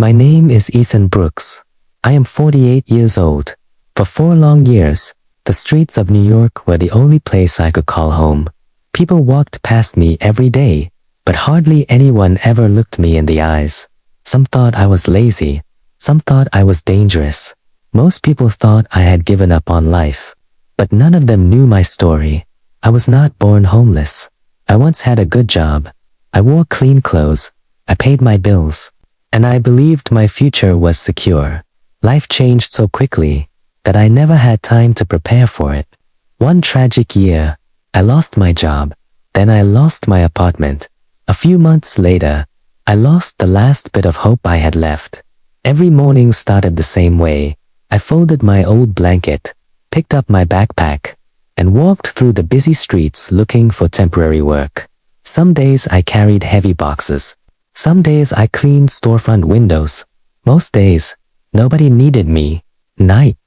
My name is Ethan Brooks. I am 48 years old. For 4 long years, the streets of New York were the only place I could call home. People walked past me every day, but hardly anyone ever looked me in the eyes. Some thought I was lazy. Some thought I was dangerous. Most people thought I had given up on life. But none of them knew my story. I was not born homeless. I once had a good job. I wore clean clothes. I paid my bills. And I believed my future was secure. Life changed so quickly that I never had time to prepare for it. One tragic year, I lost my job. Then I lost my apartment. A few months later, I lost the last bit of hope I had left. Every morning started the same way. I folded my old blanket, picked up my backpack, and walked through the busy streets looking for temporary work. Some days I carried heavy boxes. Some days I cleaned storefront windows. Most days, nobody needed me. Night,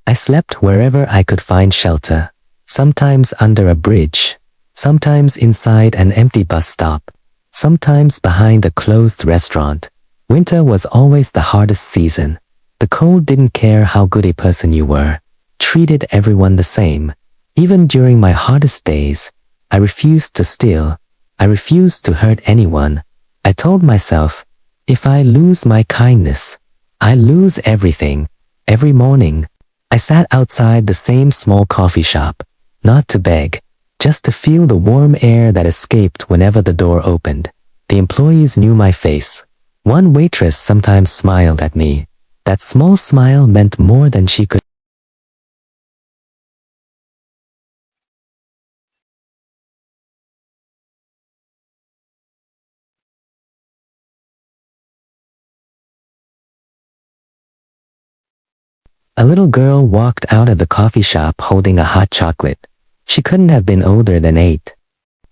I slept wherever I could find shelter. Sometimes under a bridge, sometimes inside an empty bus stop, sometimes behind a closed restaurant. Winter was always the hardest season. The cold didn't care how good a person you were, treated everyone the same. Even during my hardest days, I refused to steal. I refused to hurt anyone. I told myself, if I lose my kindness, I lose everything. Every morning, I sat outside the same small coffee shop, not to beg, just to feel the warm air that escaped whenever the door opened. The employees knew my face. One waitress sometimes smiled at me. That small smile meant more than she could. A little girl walked out of the coffee shop holding a hot chocolate. She couldn't have been older than 8.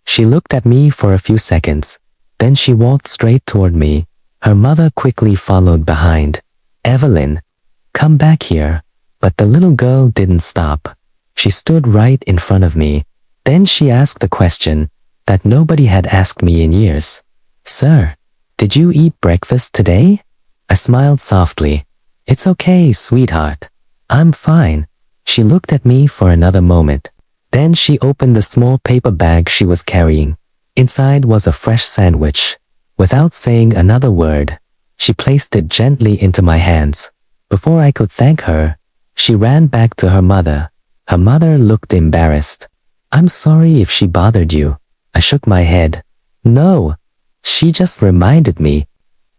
She looked at me for a few seconds. Then she walked straight toward me. Her mother quickly followed behind. Evelyn, come back here. But the little girl didn't stop. She stood right in front of me. Then she asked the question that nobody had asked me in years. Sir, did you eat breakfast today? I smiled softly. It's okay, sweetheart. I'm fine. She looked at me for another moment. Then she opened the small paper bag she was carrying. Inside was a fresh sandwich. Without saying another word, she placed it gently into my hands. Before I could thank her, she ran back to her mother. Her mother looked embarrassed. I'm sorry if she bothered you. I shook my head. No, she just reminded me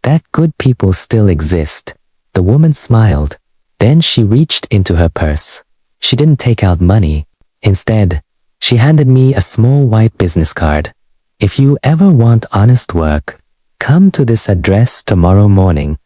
that good people still exist. The woman smiled. Then she reached into her purse. She didn't take out money. Instead, she handed me a small white business card. If you ever want honest work, come to this address tomorrow morning.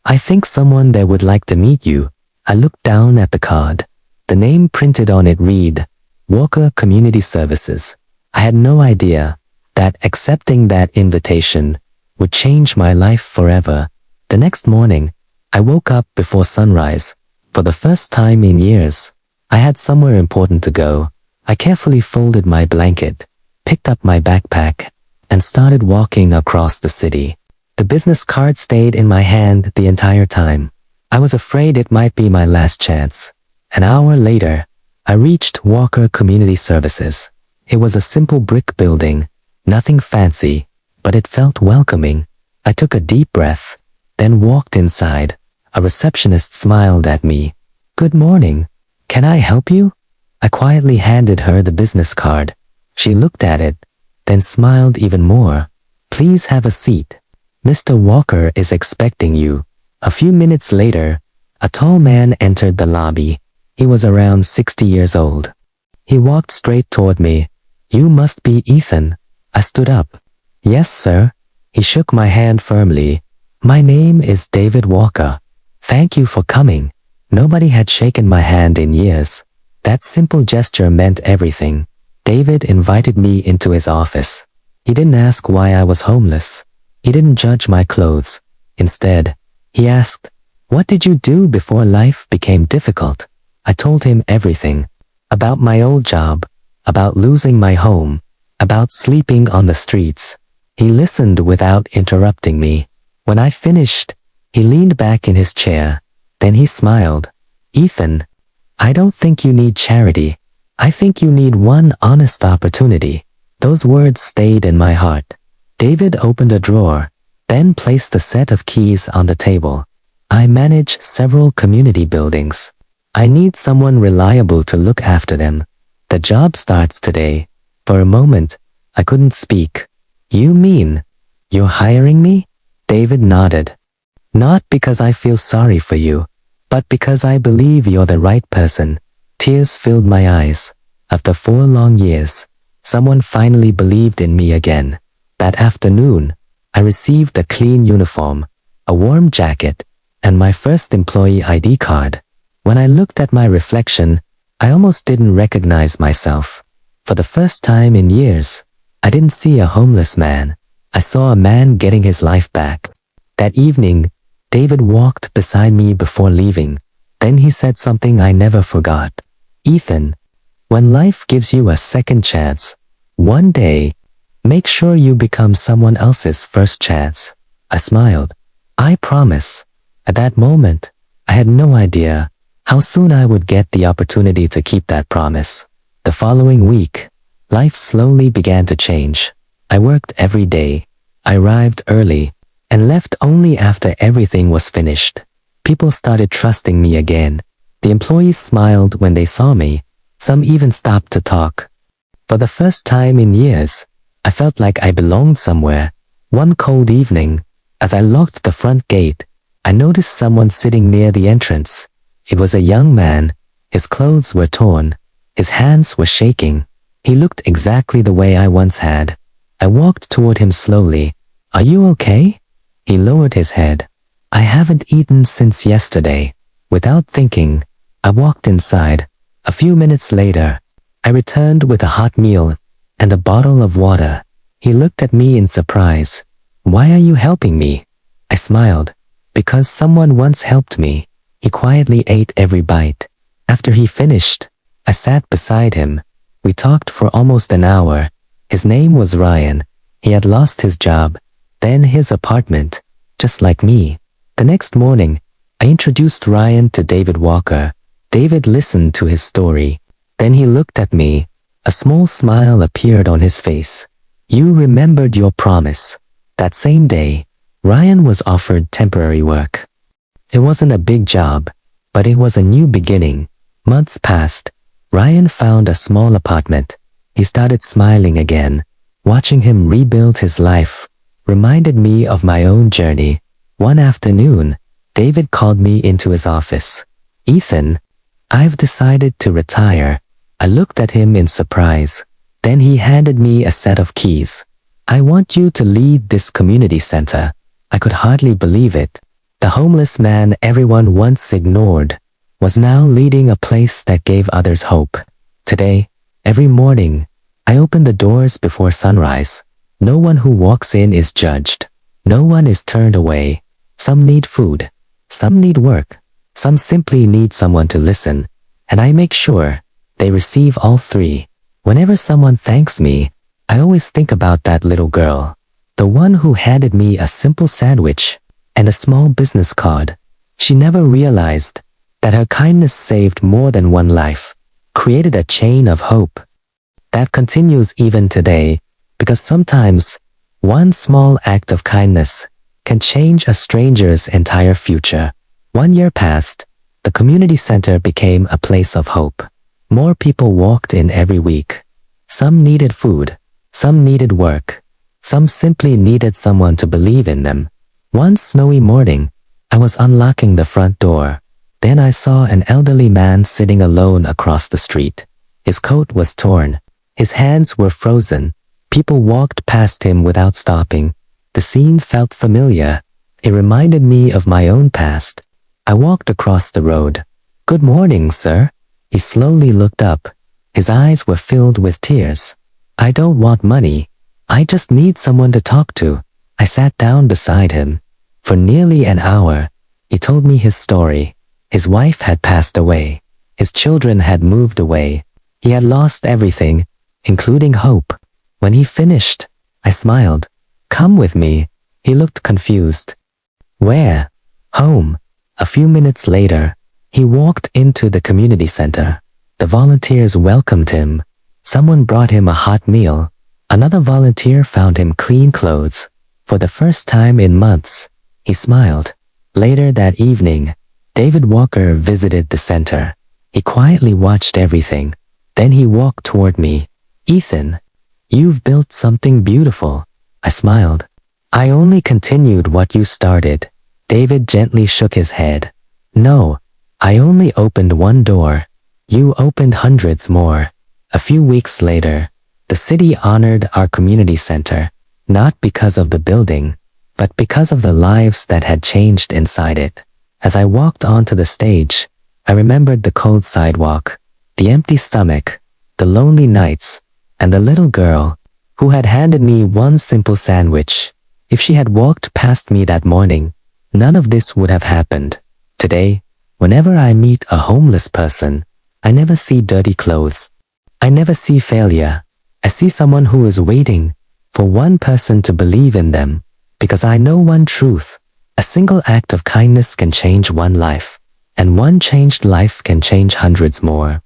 I think someone there would like to meet you. I looked down at the card. The name printed on it read, Walker Community Services. I had no idea that accepting that invitation would change my life forever. The next morning, I woke up before sunrise. For the first time in years, I had somewhere important to go. I carefully folded my blanket, picked up my backpack, and started walking across the city. The business card stayed in my hand the entire time. I was afraid it might be my last chance. An hour later, I reached Walker Community Services. It was a simple brick building, nothing fancy, but it felt welcoming. I took a deep breath, then walked inside. A receptionist smiled at me. Good morning. Can I help you? I quietly handed her the business card. She looked at it, then smiled even more. Please have a seat. Mr. Walker is expecting you. A few minutes later, a tall man entered the lobby. He was around 60 years old. He walked straight toward me. You must be Ethan. I stood up. Yes, sir. He shook my hand firmly. My name is David Walker. Thank you for coming. Nobody had shaken my hand in years. That simple gesture meant everything. David invited me into his office. He didn't ask why I was homeless. He didn't judge my clothes. Instead, he asked, what did you do before life became difficult? I told him everything. About my old job, about losing my home, about sleeping on the streets. He listened without interrupting me. When I finished, He leaned back in his chair. Then he smiled. Ethan, I don't think you need charity. I think you need one honest opportunity. Those words stayed in my heart. David opened a drawer, then placed a set of keys on the table. I manage several community buildings. I need someone reliable to look after them. The job starts today. For a moment, I couldn't speak. You mean, you're hiring me? David nodded. Not because I feel sorry for you, but because I believe you're the right person. Tears filled my eyes. After 4 long years, someone finally believed in me again. That afternoon, I received a clean uniform, a warm jacket, and my first employee ID card. When I looked at my reflection, I almost didn't recognize myself. For the first time in years, I didn't see a homeless man. I saw a man getting his life back. That evening, David walked beside me before leaving. Then he said something I never forgot. Ethan, when life gives you a second chance, one day, make sure you become someone else's first chance. I smiled. I promise. At that moment, I had no idea how soon I would get the opportunity to keep that promise. The following week, life slowly began to change. I worked every day. I arrived early and left only after everything was finished. People started trusting me again. The employees smiled when they saw me. Some even stopped to talk. For the first time in years, I felt like I belonged somewhere. One cold evening, as I locked the front gate, I noticed someone sitting near the entrance. It was a young man. His clothes were torn. His hands were shaking. He looked exactly the way I once had. I walked toward him slowly. Are you okay? He lowered his head. I haven't eaten since yesterday. Without thinking, I walked inside. A few minutes later, I returned with a hot meal and a bottle of water. He looked at me in surprise. Why are you helping me? I smiled. Because someone once helped me. He quietly ate every bite. After he finished, I sat beside him. We talked for almost an hour. His name was Ryan. He had lost his job, then his apartment, just like me. The next morning, I introduced Ryan to David Walker. David listened to his story. Then he looked at me. A small smile appeared on his face. You remembered your promise. That same day, Ryan was offered temporary work. It wasn't a big job, but it was a new beginning. Months passed. Ryan found a small apartment. He started smiling again. Watching him rebuild his life reminded me of my own journey. One afternoon, David called me into his office. Ethan, I've decided to retire. I looked at him in surprise. Then he handed me a set of keys. I want you to lead this community center. I could hardly believe it. The homeless man everyone once ignored was now leading a place that gave others hope. Today, every morning, I open the doors before sunrise. No one who walks in is judged. No one is turned away. Some need food. Some need work. Some simply need someone to listen. And I make sure they receive all three. Whenever someone thanks me, I always think about that little girl. The one who handed me a simple sandwich and a small business card. She never realized that her kindness saved more than one life, created a chain of hope that continues even today, because sometimes one small act of kindness can change a stranger's entire future. 1 year passed. The community center became a place of hope. More people walked in every week. Some needed food. Some needed work. Some simply needed someone to believe in them. One snowy morning, I was unlocking the front door. Then I saw an elderly man sitting alone across the street. His coat was torn. His hands were frozen. People walked past him without stopping. The scene felt familiar. It reminded me of my own past. I walked across the road. Good morning, sir. He slowly looked up. His eyes were filled with tears. I don't want money. I just need someone to talk to. I sat down beside him. For nearly an hour, he told me his story. His wife had passed away. His children had moved away. He had lost everything, including hope. When he finished, I smiled. Come with me. He looked confused. Where? Home. A few minutes later, he walked into the community center. The volunteers welcomed him. Someone brought him a hot meal. Another volunteer found him clean clothes. For the first time in months, he smiled. Later that evening, David Walker visited the center. He quietly watched everything. Then he walked toward me. "Ethan, you've built something beautiful." I smiled. "I only continued what you started." David gently shook his head. "No, I only opened one door. You opened hundreds more." A few weeks later, the city honored our community center, not because of the building, but because of the lives that had changed inside it. As I walked onto the stage, I remembered the cold sidewalk, the empty stomach, the lonely nights, and the little girl who had handed me one simple sandwich. If she had walked past me that morning, none of this would have happened. Today, whenever I meet a homeless person, I never see dirty clothes. I never see failure. I see someone who is waiting for one person to believe in them, because I know one truth. A single act of kindness can change one life, and one changed life can change hundreds more.